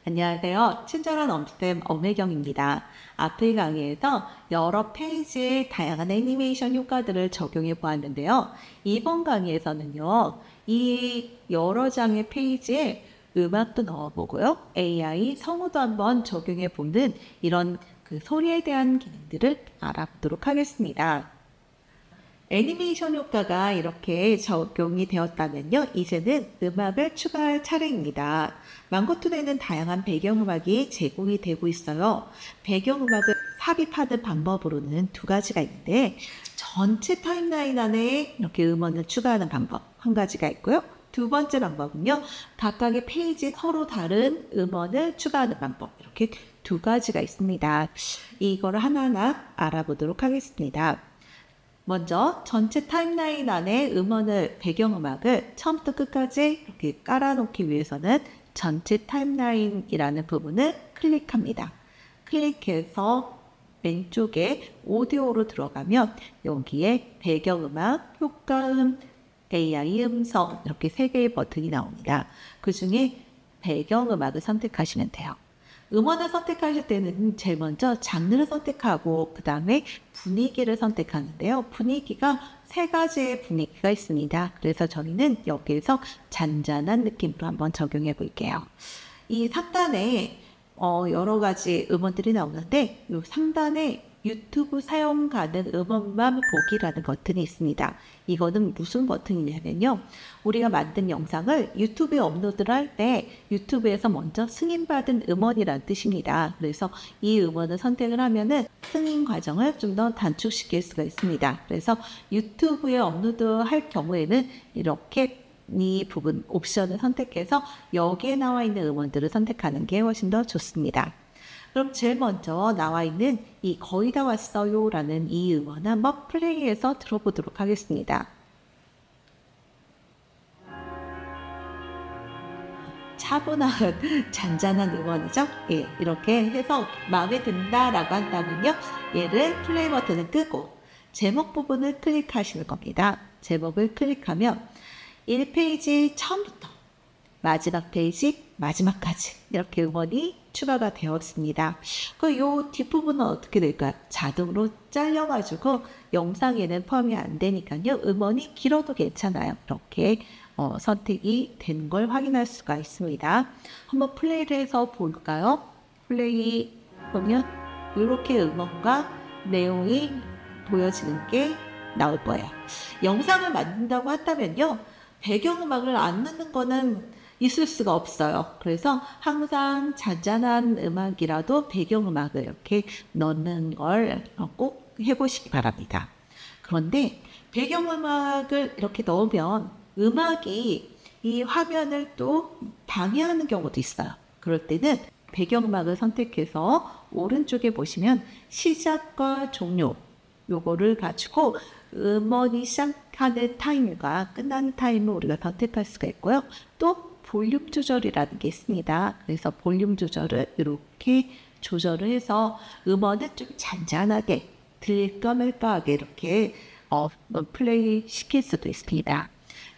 안녕하세요. 친절한 엄쌤 엄혜경입니다. 앞의 강의에서 여러 페이지의 다양한 애니메이션 효과들을 적용해 보았는데요. 이번 강의에서는요, 이 여러 장의 페이지에 음악도 넣어보고요. AI 성우도 한번 적용해 보는 이런 소리에 대한 기능들을 알아보도록 하겠습니다. 애니메이션 효과가 이렇게 적용이 되었다면요. 이제는 음악을 추가할 차례입니다. 망고툰에는 다양한 배경음악이 제공이 되고 있어요. 배경음악을 삽입하는 방법으로는 두 가지가 있는데 전체 타임라인 안에 이렇게 음원을 추가하는 방법 한 가지가 있고요. 두 번째 방법은요. 각각의 페이지에 서로 다른 음원을 추가하는 방법 이렇게 두 가지가 있습니다. 이거를 하나하나 알아보도록 하겠습니다. 먼저 전체 타임라인 안에 배경음악을 처음부터 끝까지 이렇게 깔아놓기 위해서는 전체 타임라인이라는 부분을 클릭합니다. 클릭해서 왼쪽에 오디오로 들어가면 여기에 배경음악, 효과음, AI 음성 이렇게 세 개의 버튼이 나옵니다. 그 중에 배경음악을 선택하시면 돼요. 음원을 선택하실 때는 제일 먼저 장르를 선택하고 그 다음에 분위기를 선택하는데요. 분위기가 세 가지의 분위기가 있습니다. 그래서 저희는 여기에서 잔잔한 느낌으로 한번 적용해 볼게요. 이 상단에 여러 가지 음원들이 나오는데 이 상단에 유튜브 사용 가능 음원만 보기라는 버튼이 있습니다. 이거는 무슨 버튼이냐면요. 우리가 만든 영상을 유튜브에 업로드를 할 때 유튜브에서 먼저 승인받은 음원이라는 뜻입니다. 그래서 이 음원을 선택을 하면은 승인 과정을 좀 더 단축시킬 수가 있습니다. 그래서 유튜브에 업로드할 경우에는 이렇게 이 부분 옵션을 선택해서 여기에 나와 있는 음원들을 선택하는 게 훨씬 더 좋습니다. 그럼 제일 먼저 나와 있는 이 거의 다 왔어요 라는 이 음원 한번 플레이해서 들어보도록 하겠습니다. 차분한 잔잔한 음원이죠. 예, 이렇게 해서 마음에 든다라고 한다면요. 얘를 플레이 버튼을 끄고 제목 부분을 클릭하시는 겁니다. 제목을 클릭하면 1페이지 처음부터 마지막 페이지 마지막까지 이렇게 음원이 추가가 되었습니다. 요 뒷부분은 어떻게 될까요? 자동으로 잘려가지고 영상에는 포함이 안 되니까요. 음원이 길어도 괜찮아요. 이렇게 선택이 된 걸 확인할 수가 있습니다. 한번 플레이를 해서 볼까요? 플레이 보면 이렇게 음원과 내용이 보여지는 게 나올 거예요. 영상을 만든다고 한다면요. 배경음악을 안 넣는 거는 있을 수가 없어요. 그래서 항상 잔잔한 음악이라도 배경음악을 이렇게 넣는 걸 꼭 해보시기 바랍니다. 그런데 배경음악을 이렇게 넣으면 음악이 이 화면을 또 방해하는 경우도 있어요. 그럴 때는 배경음악을 선택해서 오른쪽에 보시면 시작과 종료 요거를 가지고 음원이 시작하는 타임과 끝나는 타임을 우리가 선택할 수가 있고요. 또 볼륨 조절이라는 게 있습니다. 그래서 볼륨 조절을 이렇게 조절을 해서 음원을 좀 잔잔하게 들릴까 말까 하게 이렇게 플레이 시킬 수도 있습니다.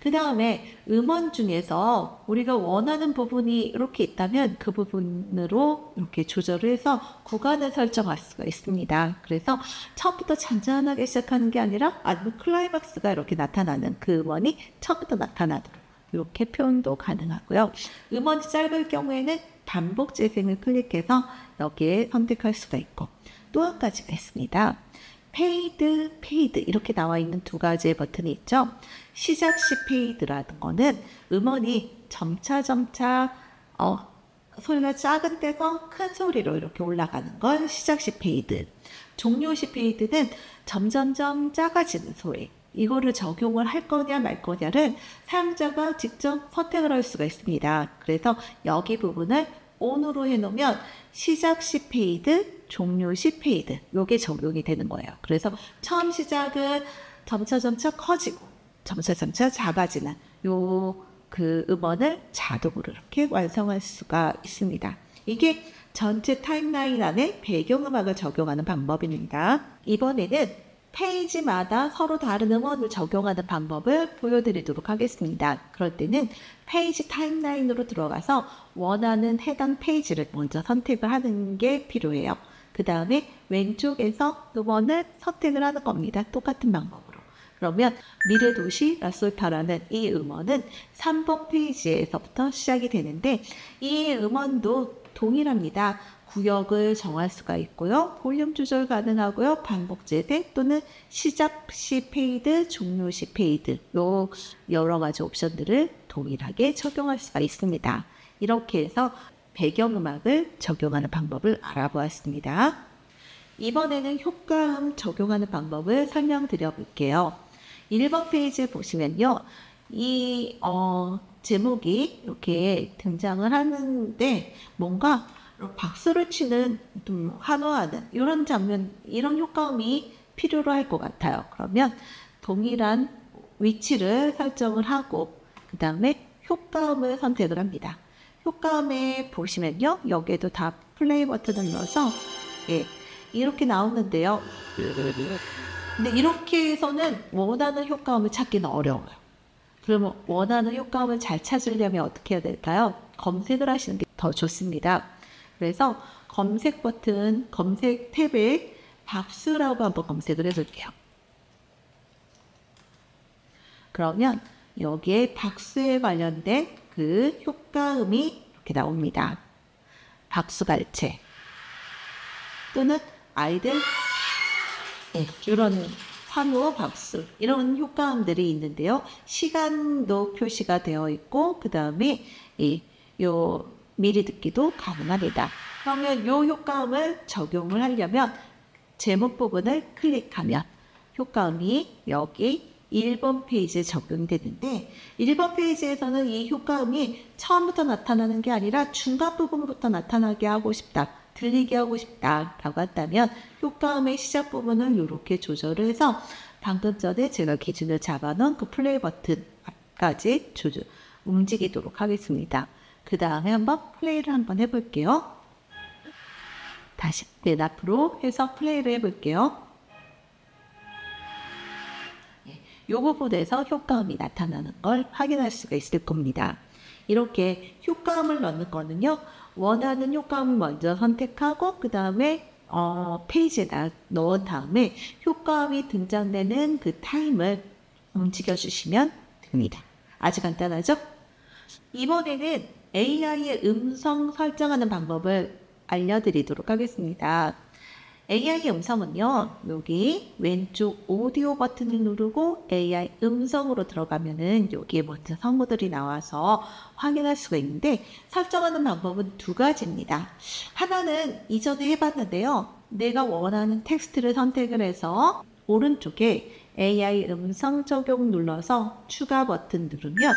그 다음에 음원 중에서 우리가 원하는 부분이 이렇게 있다면 그 부분으로 이렇게 조절을 해서 구간을 설정할 수가 있습니다. 그래서 처음부터 잔잔하게 시작하는 게 아니라 아니면 클라이막스가 이렇게 나타나는 그 음원이 처음부터 나타나도록 이렇게 표현도 가능하고요. 음원이 짧을 경우에는 반복 재생을 클릭해서 여기에 선택할 수가 있고 또 한 가지가 있습니다. 페이드 이렇게 나와 있는 두 가지의 버튼이 있죠. 시작 시 페이드라는 거는 음원이 점차 소리가 작은 데서 큰 소리로 이렇게 올라가는 걸 시작 시 페이드. 종료 시 페이드는 점점점 작아지는 소리. 이거를 적용을 할 거냐 말 거냐를 사용자가 직접 선택을 할 수가 있습니다. 그래서 여기 부분을 ON으로 해놓으면 시작 시 페이드, 종료 시 페이드 요게 적용이 되는 거예요. 그래서 처음 시작은 점차 커지고 점차 작아지는 그 음원을 자동으로 이렇게 완성할 수가 있습니다. 이게 전체 타임라인 안에 배경음악을 적용하는 방법입니다. 이번에는 페이지마다 서로 다른 음원을 적용하는 방법을 보여드리도록 하겠습니다. 그럴 때는 페이지 타임라인으로 들어가서 원하는 해당 페이지를 먼저 선택을 하는 게 필요해요. 그 다음에 왼쪽에서 음원을 선택을 하는 겁니다. 똑같은 방법으로. 그러면 미래도시 라솔파라는 이 음원은 3번 페이지에서부터 시작이 되는데 이 음원도 동일합니다. 구역을 정할 수가 있고요. 볼륨 조절 가능하고요. 반복 재생 또는 시작 시 페이드, 종료 시 페이드 요 여러 가지 옵션들을 동일하게 적용할 수가 있습니다. 이렇게 해서 배경음악을 적용하는 방법을 알아보았습니다. 이번에는 효과음 적용하는 방법을 설명드려 볼게요. 1번 페이지에 보시면요. 이 제목이 이렇게 등장을 하는데 뭔가 박수를 치는 좀 환호하는 이런 장면, 이런 효과음이 필요로 할 것 같아요. 그러면 동일한 위치를 설정을 하고 그 다음에 효과음을 선택을 합니다. 효과음에 보시면요. 여기에도 다 플레이 버튼을 눌러서 이렇게 나오는데요. 근데 이렇게 해서는 원하는 효과음을 찾기는 어려워요. 그러면 원하는 효과음을 잘 찾으려면 어떻게 해야 될까요? 검색을 하시는 게 더 좋습니다. 그래서 검색 버튼, 검색 탭에 박수라고 한번 검색을 해볼게요. 그러면 여기에 박수에 관련된 그 효과음이 이렇게 나옵니다. 박수갈채 또는 아이들 이런 환호, 박수 이런 효과음들이 있는데요. 시간도 표시가 되어 있고 그 다음에 요 미리 듣기도 가능합니다. 그러면 이 효과음을 적용을 하려면 제목 부분을 클릭하면 효과음이 여기 1번 페이지에 적용이 되는데 1번 페이지에서는 이 효과음이 처음부터 나타나는 게 아니라 중간 부분부터 나타나게 하고 싶다, 들리게 하고 싶다 라고 한다면 효과음의 시작 부분을 이렇게 조절을 해서 방금 전에 제가 기준을 잡아놓은 그 플레이 버튼 앞까지 움직이도록 하겠습니다. 그 다음에 한번 플레이를 한번 해볼게요. 다시 앞으로 해서 플레이를 해볼게요. 이 부분에서 효과음이 나타나는 걸 확인할 수가 있을 겁니다. 이렇게 효과음을 넣는 거는요. 원하는 효과음을 먼저 선택하고 그 다음에 페이지에 넣은 다음에 효과음이 등장되는 그 타임을 움직여 주시면 됩니다. 아주 간단하죠? 이번에는 AI의 음성 설정하는 방법을 알려드리도록 하겠습니다. AI 음성은요, 여기 왼쪽 오디오 버튼을 누르고 AI 음성으로 들어가면은 여기에 먼저 성우들이 나와서 확인할 수가 있는데 설정하는 방법은 두 가지입니다. 하나는 이전에 해봤는데요. 내가 원하는 텍스트를 선택을 해서 오른쪽에 AI 음성 적용 눌러서 추가 버튼 누르면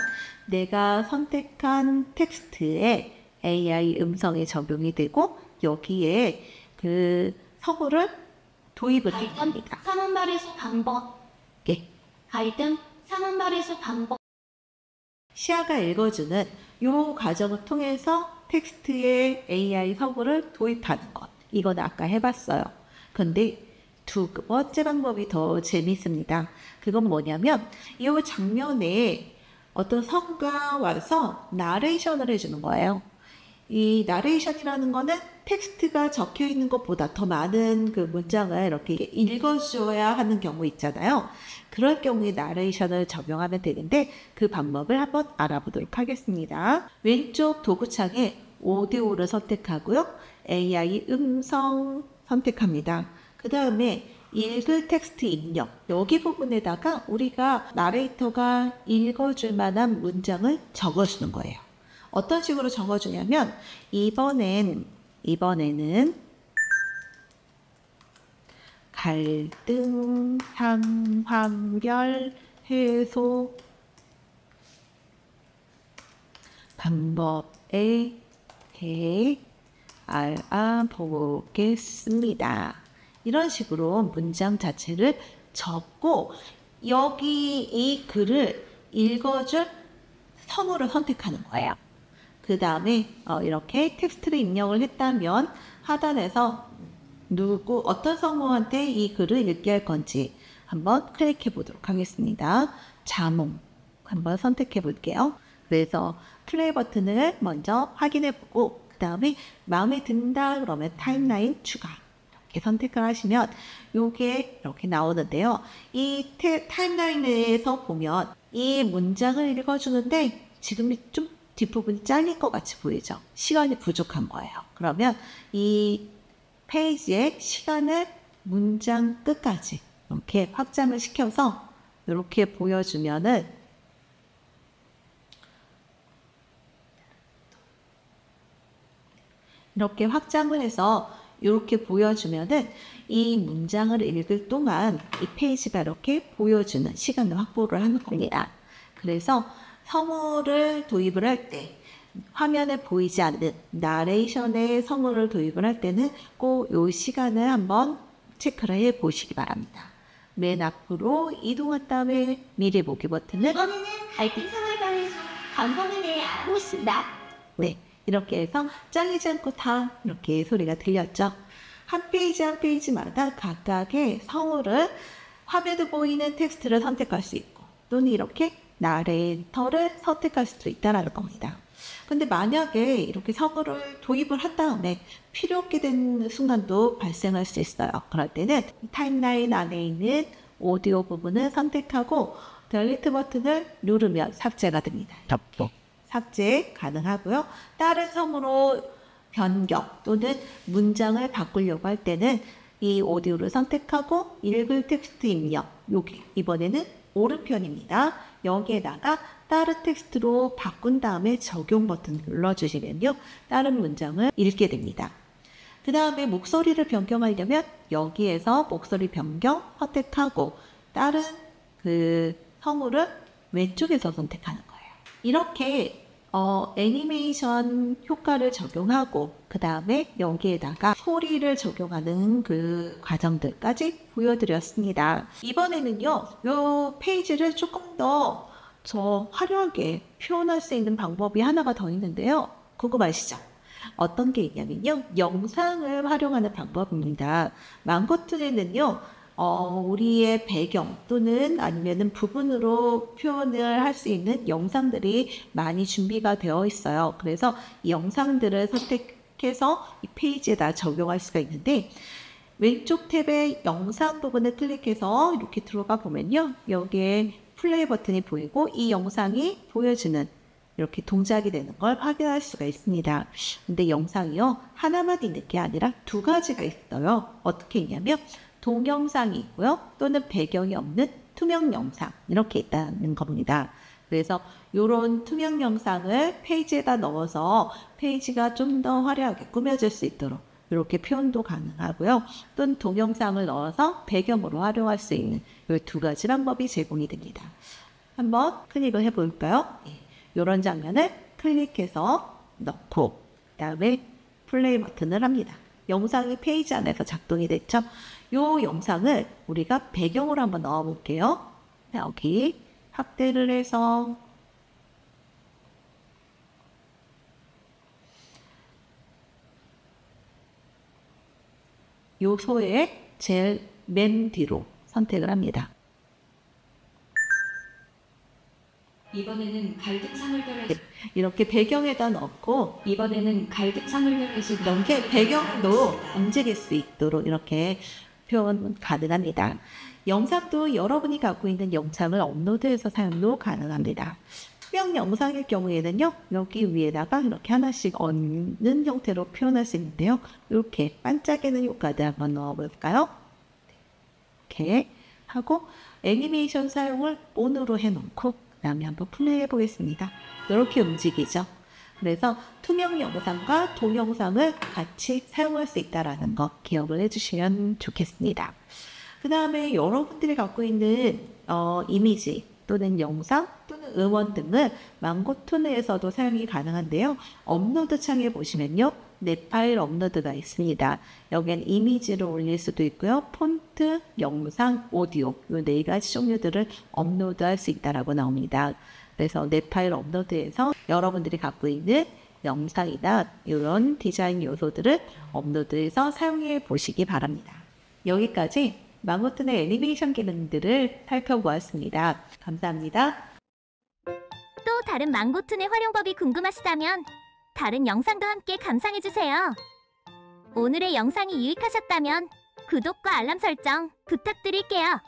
내가 선택한 텍스트에 AI 음성이 적용이 되고 여기에 그 성우를 도입을 합니다. 상한말에서 반복. 갈등, 상한말에서 반복. 시아가 읽어주는 이 과정을 통해서 텍스트에 AI 성우를 도입하는 것. 이건 아까 해봤어요. 근데 두 번째 방법이 더 재밌습니다. 그건 뭐냐면 이 장면에 어떤 성우가 와서 나레이션을 해주는 거예요. 이 나레이션이라는 거는 텍스트가 적혀 있는 것보다 더 많은 그 문장을 이렇게 읽어줘야 하는 경우 있잖아요. 그럴 경우에 나레이션을 적용하면 되는데 그 방법을 한번 알아보도록 하겠습니다. 왼쪽 도구창에 오디오를 선택하고요. AI 음성 선택합니다. 그 다음에 읽을 텍스트 입력 여기 부분에다가 우리가 나레이터가 읽어줄 만한 문장을 적어주는 거예요. 어떤 식으로 적어주냐면 이번에는 갈등, 상황별, 해소 방법에 대해 알아보겠습니다. 이런 식으로 문장 자체를 적고 여기 이 글을 읽어줄 성우를 선택하는 거예요. 그 다음에 이렇게 텍스트를 입력을 했다면 하단에서 어떤 성우한테 이 글을 읽게 할 건지 한번 클릭해 보도록 하겠습니다. 자몽 한번 선택해 볼게요. 그래서 플레이 버튼을 먼저 확인해 보고 그 다음에 마음에 든다 그러면 타임라인 추가 이렇게 선택을 하시면 요게 이렇게 나오는데요. 이 타임라인에서 보면 이 문장을 읽어주는데 지금 좀 뒷부분이 잘린 것 같이 보이죠? 시간이 부족한 거예요. 그러면 이 페이지의 시간을 문장 끝까지 이렇게 확장을 시켜서 이렇게 보여주면은 이렇게 확장을 해서 이렇게 보여주면은 이 문장을 읽을 동안 이 페이지가 이렇게 보여주는 시간을 확보를 하는 겁니다. 그래서 성우를 도입을 할 때 화면에 보이지 않는 나레이션의 성우를 도입을 할 때는 꼭 이 시간을 한번 체크를 해 보시기 바랍니다. 맨 앞으로 이동한 다음에 미리 보기 버튼을 이번에는 갈등 생활관에서 반복에 대해 알고 있습니다. 네, 이렇게 해서 잘리지 않고 다 이렇게 소리가 들렸죠. 한 페이지 한 페이지마다 각각의 성우를 화면에 보이는 텍스트를 선택할 수 있고 또는 이렇게 나레이터를 선택할 수도 있다는 겁니다. 근데 만약에 이렇게 성우를 도입을 한 다음에 필요 없게 되는 순간도 발생할 수 있어요. 그럴 때는 타임라인 안에 있는 오디오 부분을 선택하고 델리트 버튼을 누르면 삭제가 됩니다. 이렇게 삭제 가능하고요. 다른 성우로 변경 또는 문장을 바꾸려고 할 때는 이 오디오를 선택하고 읽을 텍스트 입력, 여기 이번에는 오른편입니다. 여기에다가 다른 텍스트로 바꾼 다음에 적용 버튼 눌러주시면요. 다른 문장을 읽게 됩니다. 그 다음에 목소리를 변경하려면 여기에서 목소리 변경 선택하고 다른 그 성우를 왼쪽에서 선택하는 거예요. 이렇게 애니메이션 효과를 적용하고 그 다음에 여기에다가 소리를 적용하는 그 과정들까지 보여드렸습니다. 이번에는요, 이 페이지를 조금 더 화려하게 표현할 수 있는 방법이 하나가 더 있는데요. 궁금하시죠? 어떤 게 있냐면요, 영상을 활용하는 방법입니다. 망고툰에는요, 우리의 배경 또는 아니면은 부분으로 표현을 할 수 있는 영상들이 많이 준비가 되어 있어요. 그래서 이 영상들을 선택해서 이 페이지에다 적용할 수가 있는데 왼쪽 탭의 영상 부분을 클릭해서 이렇게 들어가 보면요. 여기에 플레이 버튼이 보이고 이 영상이 보여주는 이렇게 동작이 되는 걸 확인할 수가 있습니다. 근데 영상이요, 하나만 있는 게 아니라 두 가지가 있어요. 어떻게 있냐면 동영상이 있고요. 또는 배경이 없는 투명 영상 이렇게 있다는 겁니다. 그래서 이런 투명 영상을 페이지에다 넣어서 페이지가 좀 더 화려하게 꾸며질 수 있도록 이렇게 표현도 가능하고요. 또는 동영상을 넣어서 배경으로 활용할 수 있는 이 두 가지 방법이 제공이 됩니다. 한번 클릭을 해볼까요? 이런 장면을 클릭해서 넣고 그 다음에 플레이 버튼을 합니다. 영상이 페이지 안에서 작동이 됐죠? 이 영상을 우리가 배경으로 한번 넣어 볼게요. 여기 확대를 해서 요소의 제일 맨 뒤로 선택을 합니다. 이번에는 갈등상을 별해서 이렇게 배경에다 넣고 이번에는 갈등상을 별해서 이렇게 배경도 움직일 수 있도록 이렇게 표현 가능합니다. 영상도 여러분이 갖고 있는 영상을 업로드해서 사용도 가능합니다. 투명 영상일 경우에는요, 여기 위에다가 이렇게 하나씩 얹는 형태로 표현할 수 있는데요. 이렇게 반짝이는 효과들 한번 넣어볼까요? 이렇게 하고 애니메이션 사용을 ON으로 해놓고 그 다음에 한번 플레이 해보겠습니다. 이렇게 움직이죠. 그래서 투명 영상과 동영상을 같이 사용할 수 있다는 거 기억을 해주시면 좋겠습니다. 그 다음에 여러분들이 갖고 있는 이미지 또는 영상 또는 음원 등을 망고툰에서도 사용이 가능한데요. 업로드 창에 보시면요, 내 파일 업로드가 있습니다. 여기엔 이미지를 올릴 수도 있고요. 폰트, 영상, 오디오 이 네 가지 종류들을 업로드할 수 있다라고 나옵니다. 그래서 내 파일 업로드해서 여러분들이 갖고 있는 영상이나 이런 디자인 요소들을 업로드해서 사용해 보시기 바랍니다. 여기까지 망고툰의 애니메이션 기능들을 살펴보았습니다. 감사합니다. 또 다른 망고툰의 활용법이 궁금하시다면 다른 영상도 함께 감상해주세요. 오늘의 영상이 유익하셨다면 구독과 알람 설정 부탁드릴게요.